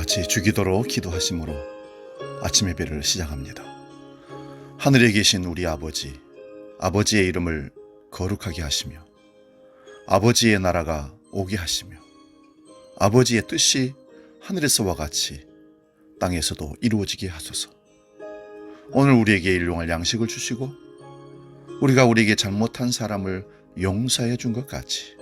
같이 주기도로 기도하심으로 아침 예배를 시작합니다. 하늘에 계신 우리 아버지, 아버지의 이름을 거룩하게 하시며 아버지의 나라가 오게 하시며 아버지의 뜻이 하늘에서와 같이 땅에서도 이루어지게 하소서. 오늘 우리에게 일용할 양식을 주시고 우리가 우리에게 잘못한 사람을 용서해 준 것 같이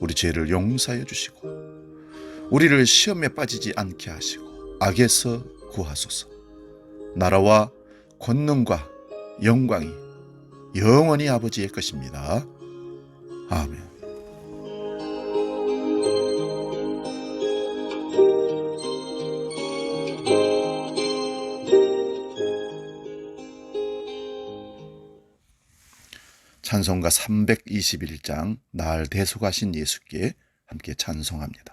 우리 죄를 용서해 주시고 우리를 시험에 빠지지 않게 하시고 악에서 구하소서. 나라와 권능과 영광이 영원히 아버지의 것입니다. 아멘. 찬송가 321장 날 대속하신 예수께 함께 찬송합니다.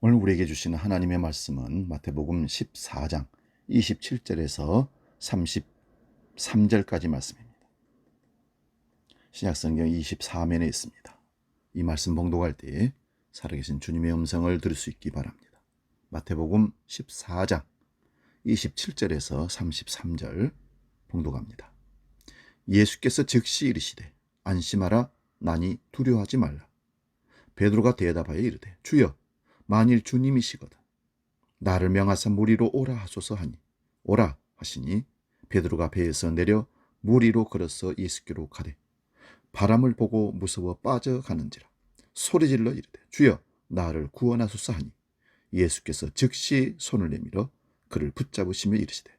오늘 우리에게 주시는 하나님의 말씀은 마태복음 14장 27절에서 33절까지 말씀입니다. 신약성경 24면에 있습니다. 이 말씀 봉독할 때 살아계신 주님의 음성을 들을 수 있기 바랍니다. 마태복음 14장 27절에서 33절 봉독합니다. 예수께서 즉시 이르시되 안심하라, 나니 두려워하지 말라. 베드로가 대답하여 이르되 주여, 만일 주님이시거든 나를 명하사 무리로 오라 하소서 하니 오라 하시니 베드로가 배에서 내려 무리로 걸어서 예수께로 가되 바람을 보고 무서워 빠져가는지라 소리질러 이르되 주여, 나를 구원하소서 하니 예수께서 즉시 손을 내밀어 그를 붙잡으시며 이르시되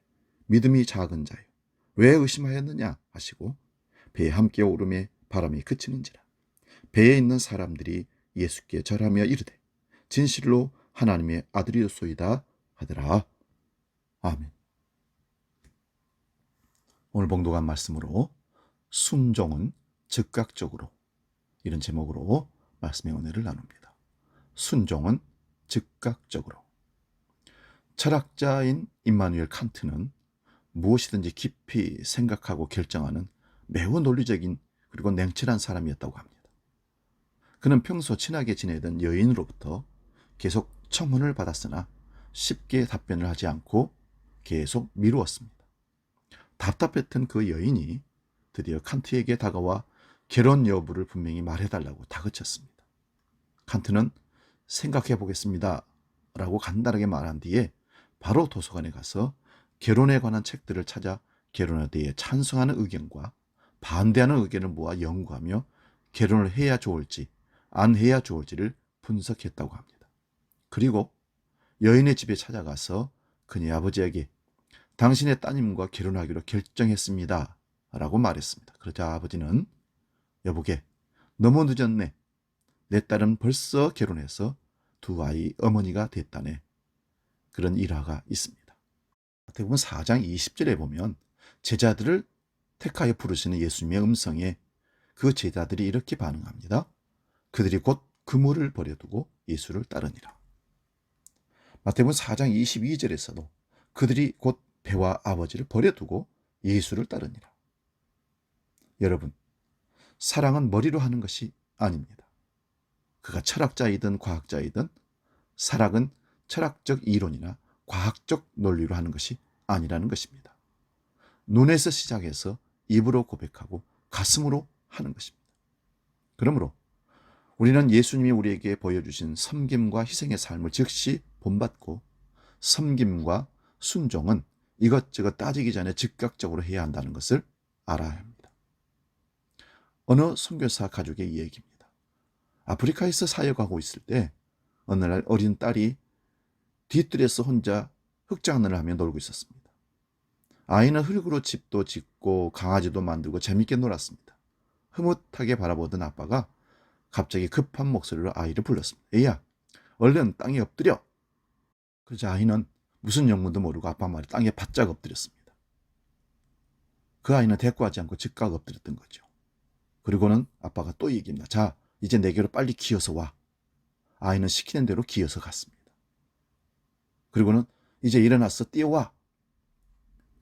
믿음이 작은 자여, 왜 의심하였느냐 하시고 배에 함께 오름에 바람이 그치는지라. 배에 있는 사람들이 예수께 절하며 이르되 진실로 하나님의 아들이었소이다 하더라. 아멘. 오늘 봉독한 말씀으로 순종은 즉각적으로, 이런 제목으로 말씀의 은혜를 나눕니다. 순종은 즉각적으로. 철학자인 임마누엘 칸트는 무엇이든지 깊이 생각하고 결정하는 매우 논리적인 그리고 냉철한 사람이었다고 합니다. 그는 평소 친하게 지내던 여인으로부터 계속 청혼을 받았으나 쉽게 답변을 하지 않고 계속 미루었습니다. 답답했던 그 여인이 드디어 칸트에게 다가와 결혼 여부를 분명히 말해달라고 다그쳤습니다. 칸트는 생각해 보겠습니다 라고 간단하게 말한 뒤에 바로 도서관에 가서 결혼에 관한 책들을 찾아 결혼에 대해 찬성하는 의견과 반대하는 의견을 모아 연구하며 결혼을 해야 좋을지 안 해야 좋을지를 분석했다고 합니다. 그리고 여인의 집에 찾아가서 그녀의 아버지에게 당신의 따님과 결혼하기로 결정했습니다 라고 말했습니다. 그러자 아버지는 여보게, 너무 늦었네. 내 딸은 벌써 결혼해서 두 아이 어머니가 됐다네. 그런 일화가 있습니다. 마태복음 4장 20절에 보면 제자들을 택하여 부르시는 예수님의 음성에 그 제자들이 이렇게 반응합니다. 그들이 곧 그물을 버려두고 예수를 따르니라. 마태복음 4장 22절에서도 그들이 곧 배와 아버지를 버려두고 예수를 따르니라. 여러분, 사랑은 머리로 하는 것이 아닙니다. 그가 철학자이든 과학자이든 사랑은 철학적 이론이나 과학적 논리로 하는 것이 아니라는 것입니다. 눈에서 시작해서 입으로 고백하고 가슴으로 하는 것입니다. 그러므로 우리는 예수님이 우리에게 보여주신 섬김과 희생의 삶을 즉시 본받고 섬김과 순종은 이것저것 따지기 전에 즉각적으로 해야 한다는 것을 알아야 합니다. 어느 선교사 가족의 이야기입니다. 아프리카에서 사역하고 있을 때 어느 날 어린 딸이 뒤뜰에서 혼자 흙장난을 하며 놀고 있었습니다. 아이는 흙으로 집도 짓고 강아지도 만들고 재밌게 놀았습니다. 흐뭇하게 바라보던 아빠가 갑자기 급한 목소리로 아이를 불렀습니다. 애야, 얼른 땅에 엎드려. 그러자 아이는 무슨 영문도 모르고 아빠 말에 땅에 바짝 엎드렸습니다. 그 아이는 대꾸하지 않고 즉각 엎드렸던 거죠. 그리고는 아빠가 또 얘기합니다. 자, 이제 내게로 빨리 기어서 와. 아이는 시키는 대로 기어서 갔습니다. 그리고는 이제 일어나서 뛰어와.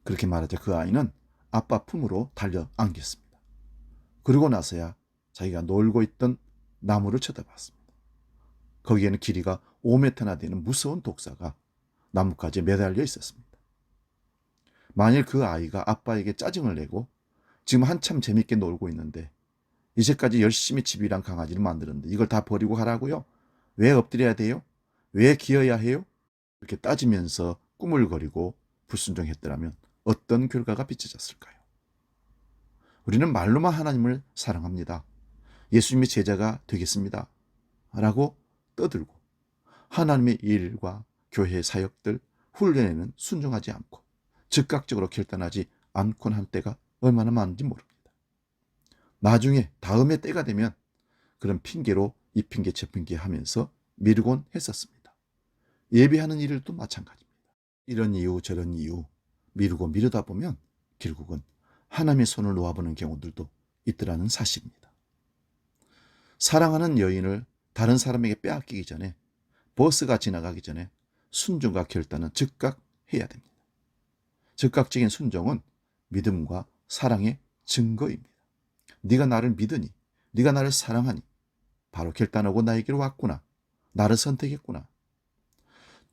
그렇게 말하자 그 아이는 아빠 품으로 달려 안겼습니다. 그리고 나서야 자기가 놀고 있던 나무를 쳐다봤습니다. 거기에는 길이가 5m나 되는 무서운 독사가 나뭇가지에 매달려 있었습니다. 만일 그 아이가 아빠에게 짜증을 내고 지금 한참 재밌게 놀고 있는데 이제까지 열심히 집이랑 강아지를 만들었는데 이걸 다 버리고 가라고요? 왜 엎드려야 돼요? 왜 기어야 해요? 이렇게 따지면서 꾸물거리고 불순종했더라면 어떤 결과가 빚어졌을까요? 우리는 말로만 하나님을 사랑합니다. 예수님의 제자가 되겠습니다. 라고 떠들고 하나님의 일과 교회 사역들, 훈련에는 순종하지 않고 즉각적으로 결단하지 않곤 한 때가 얼마나 많은지 모릅니다. 나중에 다음에 때가 되면 그런 핑계로 이 핑계 저 핑계 하면서 미루곤 했었습니다. 예배하는 일도 마찬가지입니다. 이런 이유 저런 이유 미루고 미루다 보면 결국은 하나님의 손을 놓아보는 경우들도 있더라는 사실입니다. 사랑하는 여인을 다른 사람에게 빼앗기기 전에 버스가 지나가기 전에 순종과 결단은 즉각 해야 됩니다. 즉각적인 순종은 믿음과 사랑의 증거입니다. 네가 나를 믿으니, 네가 나를 사랑하니 바로 결단하고 나에게로 왔구나. 나를 선택했구나.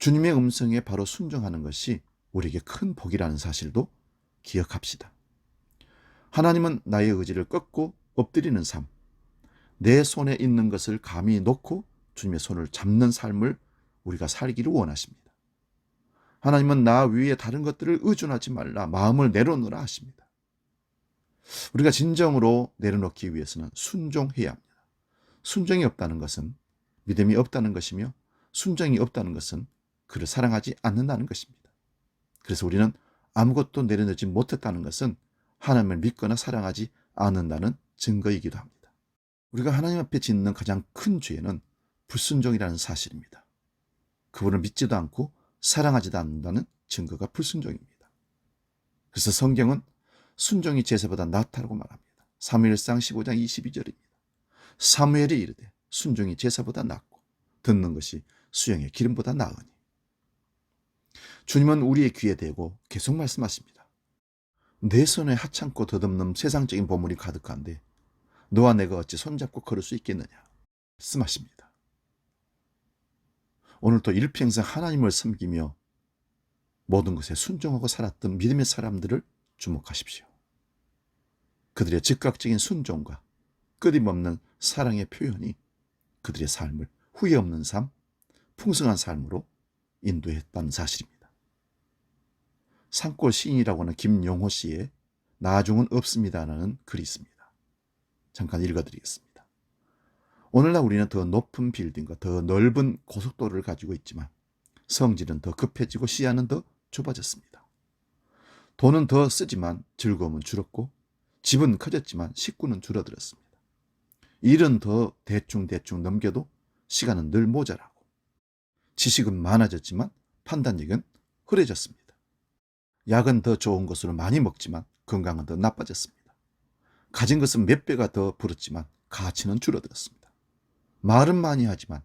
주님의 음성에 바로 순종하는 것이 우리에게 큰 복이라는 사실도 기억합시다. 하나님은 나의 의지를 꺾고 엎드리는 삶, 내 손에 있는 것을 감히 놓고 주님의 손을 잡는 삶을 우리가 살기를 원하십니다. 하나님은 나 위에 다른 것들을 의존하지 말라, 마음을 내려놓으라 하십니다. 우리가 진정으로 내려놓기 위해서는 순종해야 합니다. 순종이 없다는 것은 믿음이 없다는 것이며 순종이 없다는 것은 그를 사랑하지 않는다는 것입니다. 그래서 우리는 아무것도 내려놓지 못했다는 것은 하나님을 믿거나 사랑하지 않는다는 증거이기도 합니다. 우리가 하나님 앞에 짓는 가장 큰 죄는 불순종이라는 사실입니다. 그분을 믿지도 않고 사랑하지도 않는다는 증거가 불순종입니다. 그래서 성경은 순종이 제사보다 낫다고 말합니다. 사무엘상 15장 22절입니다. 사무엘이 이르되 순종이 제사보다 낫고 듣는 것이 수영의 기름보다 나으니. 주님은 우리의 귀에 대고 계속 말씀하십니다. 내 손에 하찮고 덧없는 세상적인 보물이 가득한데 너와 내가 어찌 손잡고 걸을 수 있겠느냐 말씀하십니다. 오늘도 일평생 하나님을 섬기며 모든 것에 순종하고 살았던 믿음의 사람들을 주목하십시오. 그들의 즉각적인 순종과 끊임없는 사랑의 표현이 그들의 삶을 후회 없는 삶, 풍성한 삶으로 인도했다는 사실입니다. 산골 시인이라고 하는 김용호 씨의 나중은 없습니다라는 글이 있습니다. 잠깐 읽어드리겠습니다. 오늘날 우리는 더 높은 빌딩과 더 넓은 고속도로를 가지고 있지만 성질은 더 급해지고 시야는 더 좁아졌습니다. 돈은 더 쓰지만 즐거움은 줄었고 집은 커졌지만 식구는 줄어들었습니다. 일은 더 대충 넘겨도 시간은 늘 모자라고 지식은 많아졌지만 판단력은 흐려졌습니다. 약은 더 좋은 것으로 많이 먹지만 건강은 더 나빠졌습니다. 가진 것은 몇 배가 더 불었지만 가치는 줄어들었습니다. 말은 많이 하지만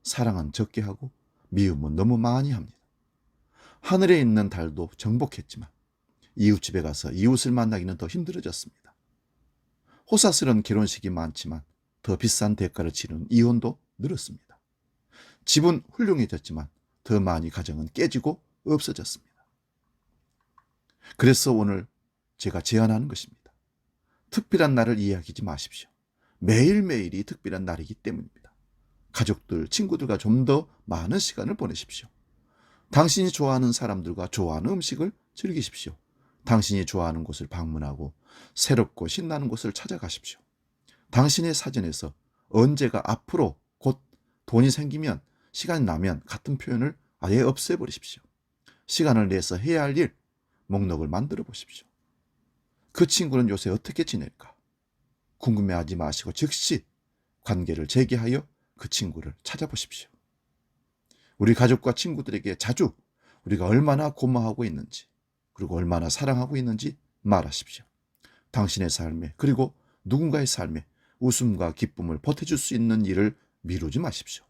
사랑은 적게 하고 미움은 너무 많이 합니다. 하늘에 있는 달도 정복했지만 이웃집에 가서 이웃을 만나기는 더 힘들어졌습니다. 호사스러운 결혼식이 많지만 더 비싼 대가를 치르는 이혼도 늘었습니다. 집은 훌륭해졌지만 더 많이 가정은 깨지고 없어졌습니다. 그래서 오늘 제가 제안하는 것입니다. 특별한 날을 이야기하지 마십시오. 매일매일이 특별한 날이기 때문입니다. 가족들, 친구들과 좀 더 많은 시간을 보내십시오. 당신이 좋아하는 사람들과 좋아하는 음식을 즐기십시오. 당신이 좋아하는 곳을 방문하고 새롭고 신나는 곳을 찾아가십시오. 당신의 사전에서 언제가 앞으로 곧 돈이 생기면, 시간이 나면 같은 표현을 아예 없애버리십시오. 시간을 내서 해야 할 일, 목록을 만들어 보십시오. 그 친구는 요새 어떻게 지낼까? 궁금해하지 마시고 즉시 관계를 재개하여 그 친구를 찾아보십시오. 우리 가족과 친구들에게 자주 우리가 얼마나 고마워하고 있는지, 그리고 얼마나 사랑하고 있는지 말하십시오. 당신의 삶에, 그리고 누군가의 삶에 웃음과 기쁨을 보태줄 수 있는 일을 미루지 마십시오.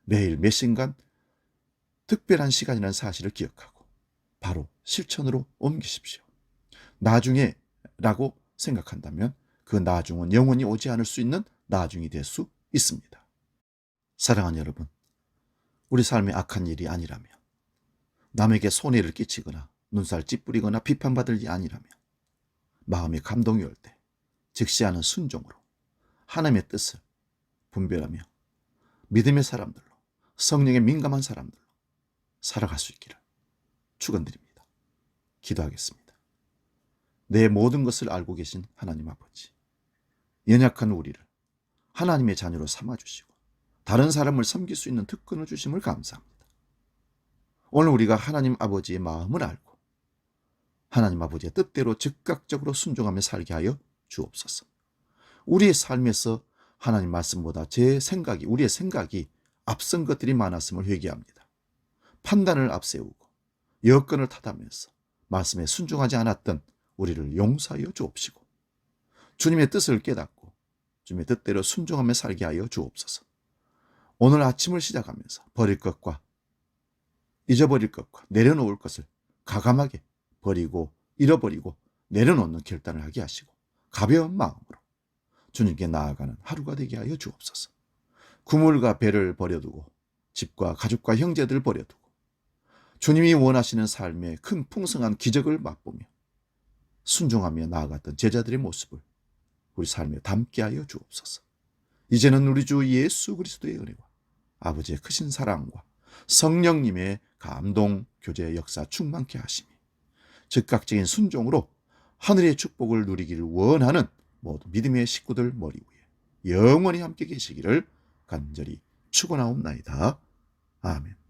매일 몇 시간 특별한 시간이라는 사실을 기억하고 바로 실천으로 옮기십시오. 나중에 라고 생각한다면 그 나중은 영원히 오지 않을 수 있는 나중이 될 수 있습니다. 사랑하는 여러분, 우리 삶에 악한 일이 아니라면, 남에게 손해를 끼치거나 눈살 찌푸리거나 비판받을 일이 아니라면, 마음에 감동이 올 때 즉시 하는 순종으로 하나님의 뜻을 분별하며 믿음의 사람들로, 성령에 민감한 사람들로 살아갈 수 있기를 축원드립니다. 기도하겠습니다. 내 모든 것을 알고 계신 하나님 아버지, 연약한 우리를 하나님의 자녀로 삼아주시고 다른 사람을 섬길 수 있는 특권을 주심을 감사합니다. 오늘 우리가 하나님 아버지의 마음을 알고 하나님 아버지의 뜻대로 즉각적으로 순종하며 살게 하여 주옵소서. 우리의 삶에서 하나님 말씀보다 우리의 생각이 앞선 것들이 많았음을 회개합니다. 판단을 앞세우고 여건을 탓하면서 말씀에 순종하지 않았던 우리를 용서하여 주옵시고, 주님의 뜻을 깨닫고 주님의 뜻대로 순종하며 살게 하여 주옵소서. 오늘 아침을 시작하면서 버릴 것과 잊어버릴 것과 내려놓을 것을 과감하게 버리고 잃어버리고 내려놓는 결단을 하게 하시고 가벼운 마음으로 주님께 나아가는 하루가 되게 하여 주옵소서. 구물과 배를 버려두고 집과 가족과 형제들을 버려두고 주님이 원하시는 삶의 큰 풍성한 기적을 맛보며 순종하며 나아갔던 제자들의 모습을 우리 삶에 담게 하여 주옵소서. 이제는 우리 주 예수 그리스도의 은혜와 아버지의 크신 사랑과 성령님의 감동, 교제, 역사 충만케 하시니 즉각적인 순종으로 하늘의 축복을 누리기를 원하는 모든 믿음의 식구들 머리 위에 영원히 함께 계시기를 간절히 축원하옵나이다. 아멘.